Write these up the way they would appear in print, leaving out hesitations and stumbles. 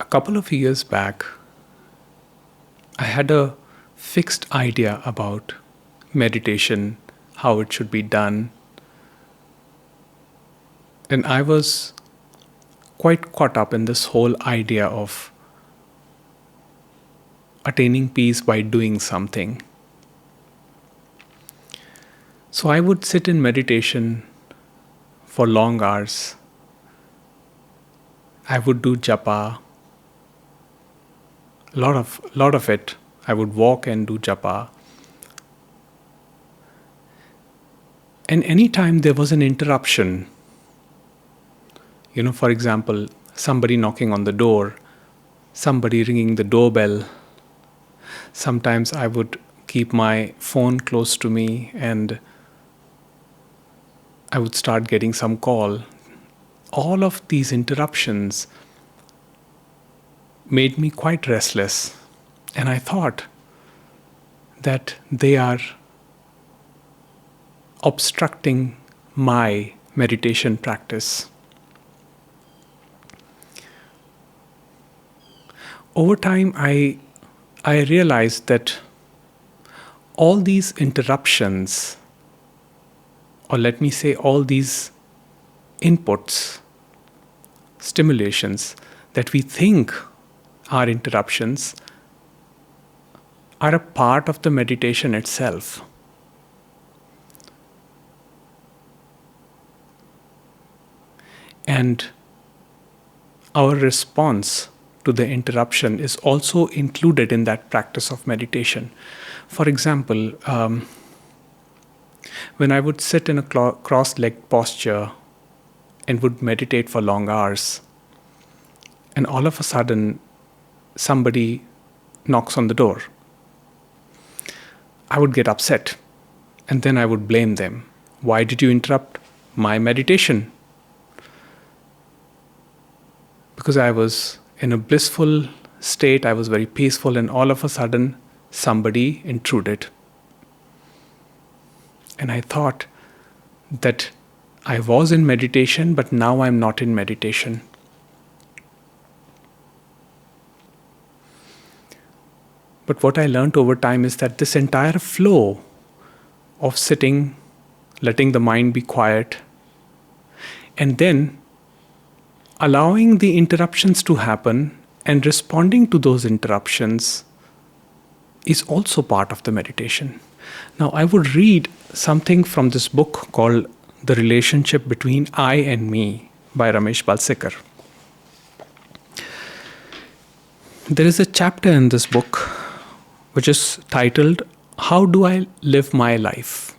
A couple of years back, I had a fixed idea about meditation, how it should be done, and I was quite caught up in this whole idea of attaining peace by doing something. So I would sit in meditation for long hours. I would do japa. A lot of it. I would walk and do japa. And anytime there was an interruption, for example, somebody knocking on the door, somebody ringing the doorbell, sometimes I would keep my phone close to me and I would start getting some call. All of these interruptions made me quite restless. And I thought that they are obstructing my meditation practice. Over time, I realized that all these interruptions, or let me say all these inputs, stimulations that we think are interruptions, are a part of the meditation itself. And our response to the interruption is also included in that practice of meditation. For example, when I would sit in a cross-legged posture and would meditate for long hours, and all of a sudden somebody knocks on the door, I would get upset and then I would blame them. Why did you interrupt my meditation? Because I was in a blissful state, I was very peaceful, and all of a sudden somebody intruded. And I thought that I was in meditation, but now I'm not in meditation. But what I learned over time is that this entire flow of sitting, letting the mind be quiet, and then allowing the interruptions to happen and responding to those interruptions is also part of the meditation. Now, I would read something from this book called The Relationship Between I and Me by Ramesh Balsekar. There is a chapter in this book which is titled, How Do I Live My Life?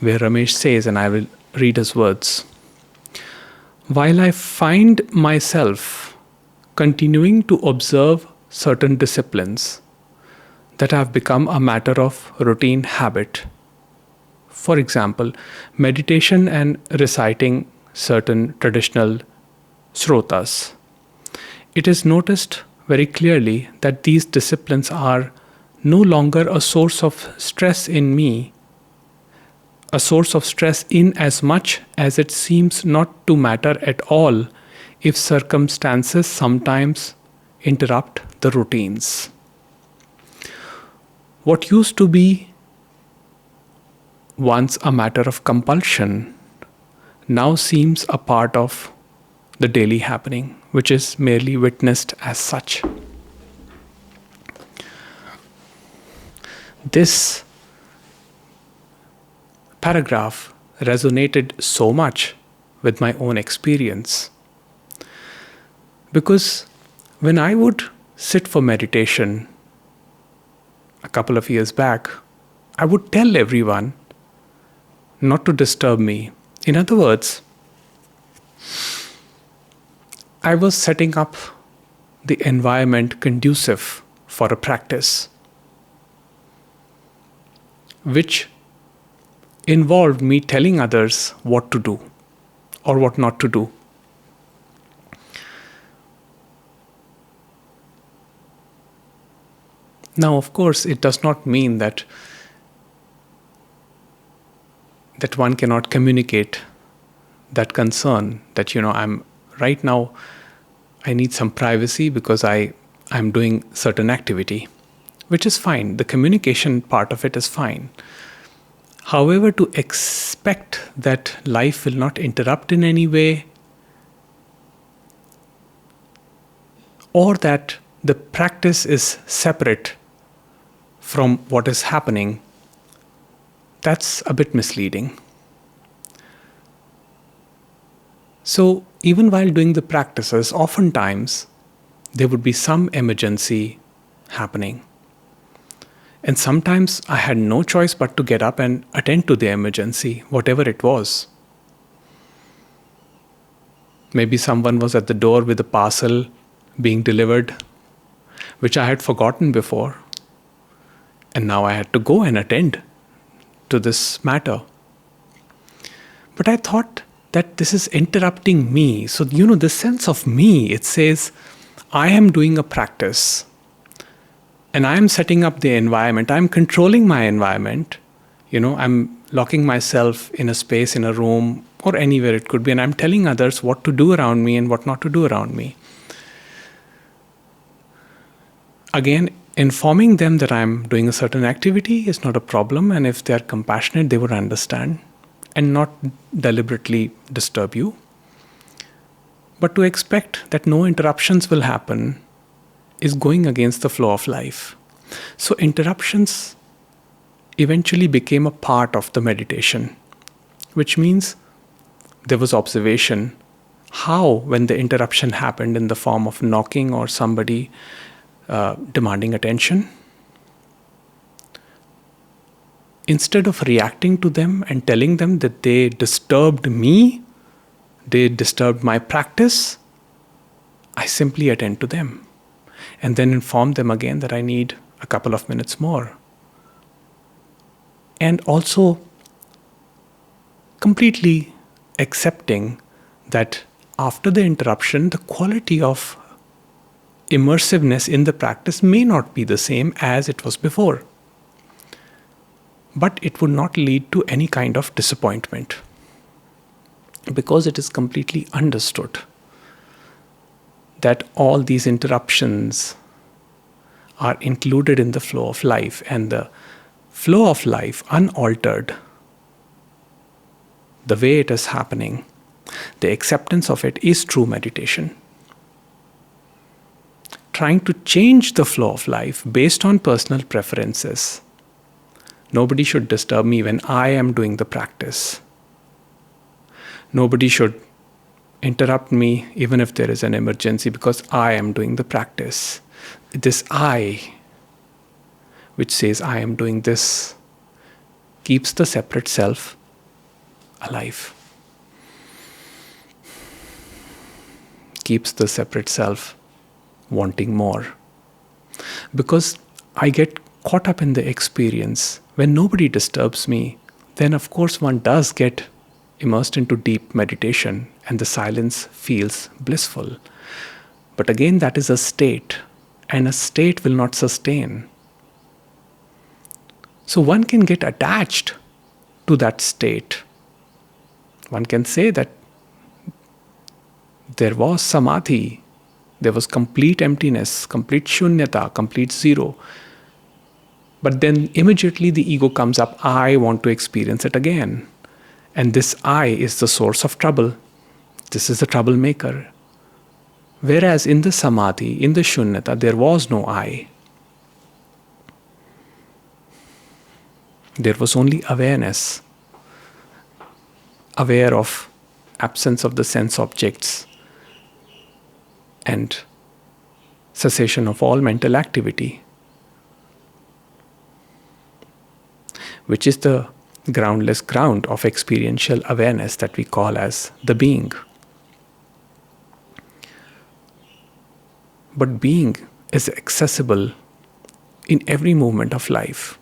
Where Ramesh says, and I will read his words, while I find myself continuing to observe certain disciplines that have become a matter of routine habit, for example, meditation and reciting certain traditional srotas, it is noticed very clearly that these disciplines are no longer a source of stress in me, a source of stress in as much as it seems not to matter at all if circumstances sometimes interrupt the routines. What used to be once a matter of compulsion now seems a part of the daily happening, which is merely witnessed as such. This paragraph resonated so much with my own experience, because when I would sit for meditation a couple of years back, I would tell everyone not to disturb me. In other words, I was setting up the environment conducive for a practice, which involved me telling others what to do or what not to do. Now, of course, it does not mean that one cannot communicate that concern that, I'm right now, I need some privacy because I'm doing certain activity, which is fine. The communication part of it is fine. However, to expect that life will not interrupt in any way, or that the practice is separate from what is happening, that's a bit misleading. So, even while doing the practices, oftentimes there would be some emergency happening. And sometimes I had no choice but to get up and attend to the emergency, whatever it was. Maybe someone was at the door with a parcel being delivered, which I had forgotten before. And now I had to go and attend to this matter. But I thought that this is interrupting me. So, the sense of me, it says, I am doing a practice. And I'm setting up the environment. I'm controlling my environment. I'm locking myself in a space, in a room, or anywhere it could be. And I'm telling others what to do around me and what not to do around me. Again, informing them that I'm doing a certain activity is not a problem. And if they're compassionate, they would understand and not deliberately disturb you. But to expect that no interruptions will happen is going against the flow of life. So interruptions eventually became a part of the meditation, which means there was observation. How, when the interruption happened in the form of knocking or somebody demanding attention, instead of reacting to them and telling them that they disturbed me, they disturbed my practice, I simply attend to them. And then inform them again that I need a couple of minutes more. And also completely accepting that after the interruption, the quality of immersiveness in the practice may not be the same as it was before. But it would not lead to any kind of disappointment, because it is completely understood that all these interruptions are included in the flow of life, and the flow of life, unaltered, the way it is happening, the acceptance of it is true meditation. Trying to change the flow of life based on personal preferences. Nobody should disturb me when I am doing the practice. Nobody should interrupt me even if there is an emergency because I am doing the practice. This I, which says I am doing this, keeps the separate self alive. Keeps the separate self wanting more. Because I get caught up in the experience. When nobody disturbs me, then of course one does get immersed into deep meditation and the silence feels blissful. But again, that is a state, and a state will not sustain. So one can get attached to that state. One can say that there was samadhi, there was complete emptiness, complete shunyata, complete zero. But then immediately the ego comes up, I want to experience it again. And this I is the source of trouble. This is the troublemaker. Whereas in the samadhi, in the shunyata, there was no I. There was only awareness. Aware of absence of the sense objects and cessation of all mental activity, which is the groundless ground of experiential awareness that we call as the being. But being is accessible in every moment of life,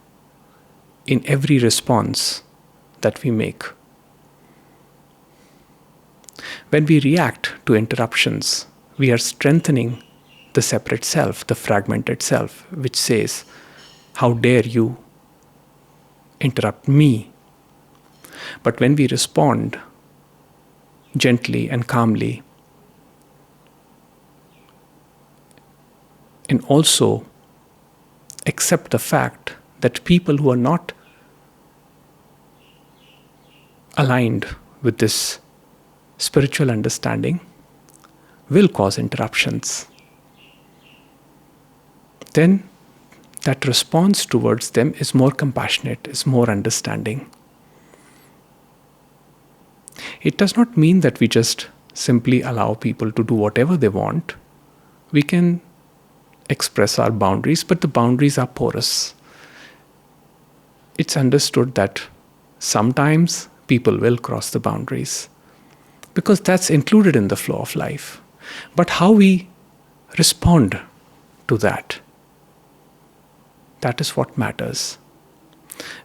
in every response that we make. When we react to interruptions, we are strengthening the separate self, the fragmented self, which says, how dare you interrupt me? But when we respond gently and calmly, and also accept the fact that people who are not aligned with this spiritual understanding will cause interruptions. Then that response towards them is more compassionate, is more understanding. It does not mean that we just simply allow people to do whatever they want. We can express our boundaries, but the boundaries are porous. It's understood that sometimes people will cross the boundaries because that's included in the flow of life. But how we respond to that, that is what matters.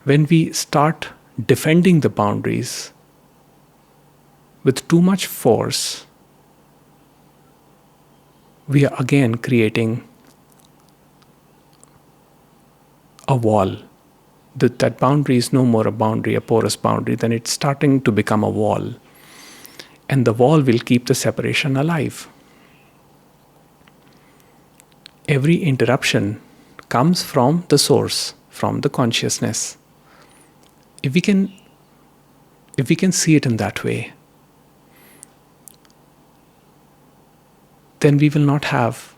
When we start defending the boundaries with too much force, we are again creating a wall. That boundary is no more a boundary, a porous boundary, then it's starting to become a wall. And the wall will keep the separation alive. Every interruption comes from the source, from the consciousness. If we can see it in that way, then we will not have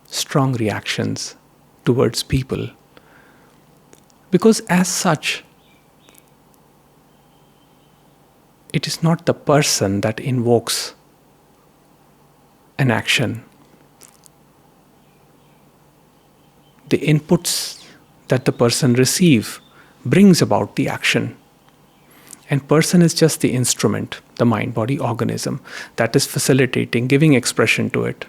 strong reactions towards people. Because as such, it is not the person that invokes an action. The inputs that the person receives brings about the action. And person is just the instrument, the mind-body organism that is facilitating, giving expression to it.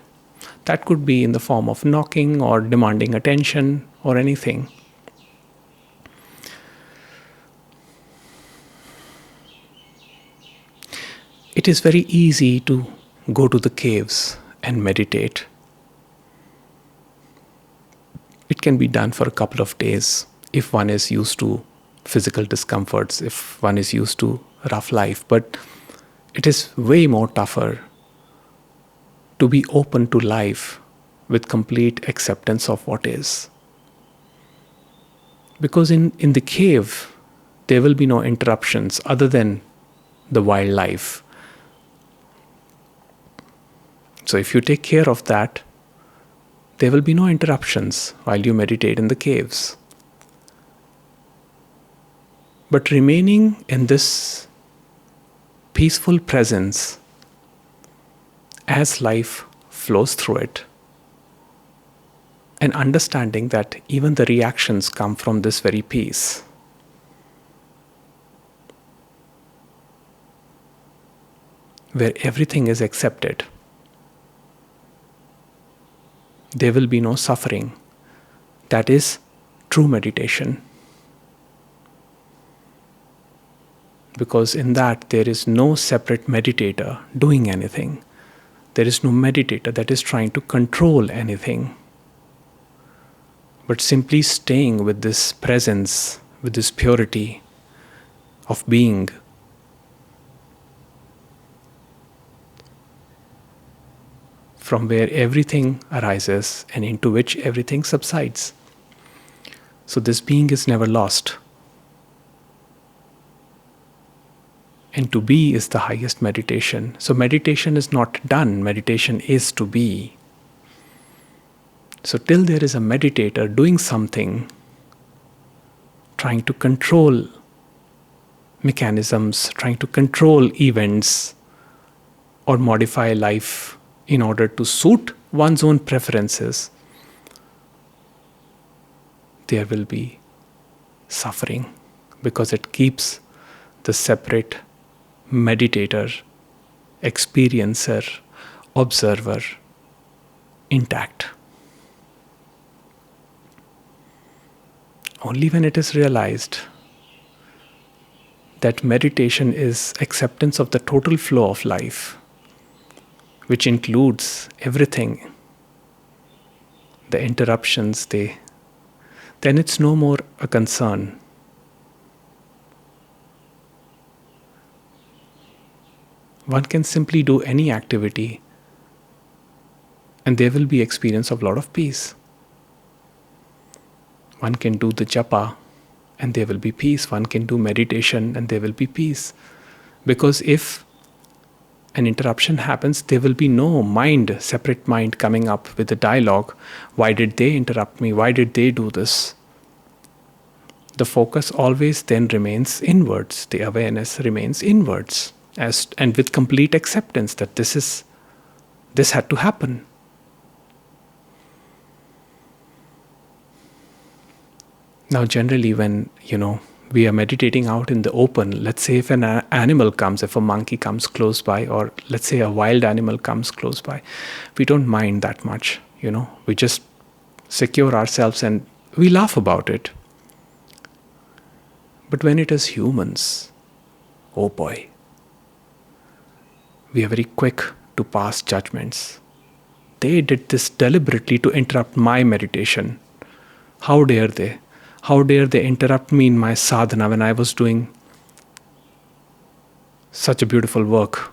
That could be in the form of knocking or demanding attention or anything. It is very easy to go to the caves and meditate. It can be done for a couple of days if one is used to physical discomforts, if one is used to rough life. But it is way more tougher to be open to life with complete acceptance of what is. Because in the cave, there will be no interruptions other than the wildlife. So if you take care of that, there will be no interruptions while you meditate in the caves. But remaining in this peaceful presence as life flows through it, and understanding that even the reactions come from this very peace. Where everything is accepted. There will be no suffering. That is true meditation. Because in that there is no separate meditator doing anything. There is no meditator that is trying to control anything. But simply staying with this presence, with this purity of being. From where everything arises and into which everything subsides. So this being is never lost. And to be is the highest meditation. So meditation is not done, meditation is to be. So till there is a meditator doing something, trying to control mechanisms, trying to control events, or modify life in order to suit one's own preferences, there will be suffering because it keeps the separate meditator, experiencer, observer intact. Only when it is realized that meditation is acceptance of the total flow of life, which includes everything, the interruptions, then it's no more a concern. One can simply do any activity and there will be experience of a lot of peace. One can do the japa and there will be peace. One can do meditation and there will be peace. Because if an interruption happens, there will be no mind, separate mind coming up with a dialogue. Why did they interrupt me? Why did they do this? The focus always then remains inwards. The awareness remains inwards, and with complete acceptance that this had to happen. Now, generally, when we are meditating out in the open, let's say if an animal comes, if a monkey comes close by, or let's say a wild animal comes close by, we don't mind that much. We just secure ourselves and we laugh about it. But when it is humans, oh boy, we are very quick to pass judgments. They did this deliberately to interrupt my meditation. How dare they? How dare they interrupt me in my sadhana when I was doing such a beautiful work?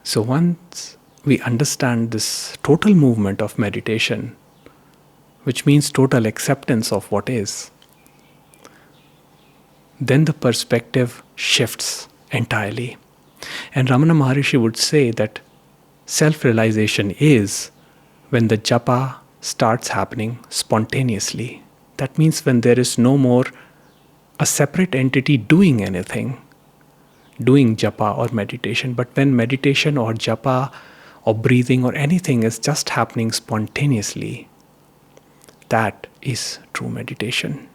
So once we understand this total movement of meditation, which means total acceptance of what is, then the perspective shifts entirely. And Ramana Maharishi would say that self-realization is when the japa starts happening spontaneously. That means when there is no more a separate entity doing anything, doing japa or meditation, but when meditation or japa or breathing or anything is just happening spontaneously, that is true meditation.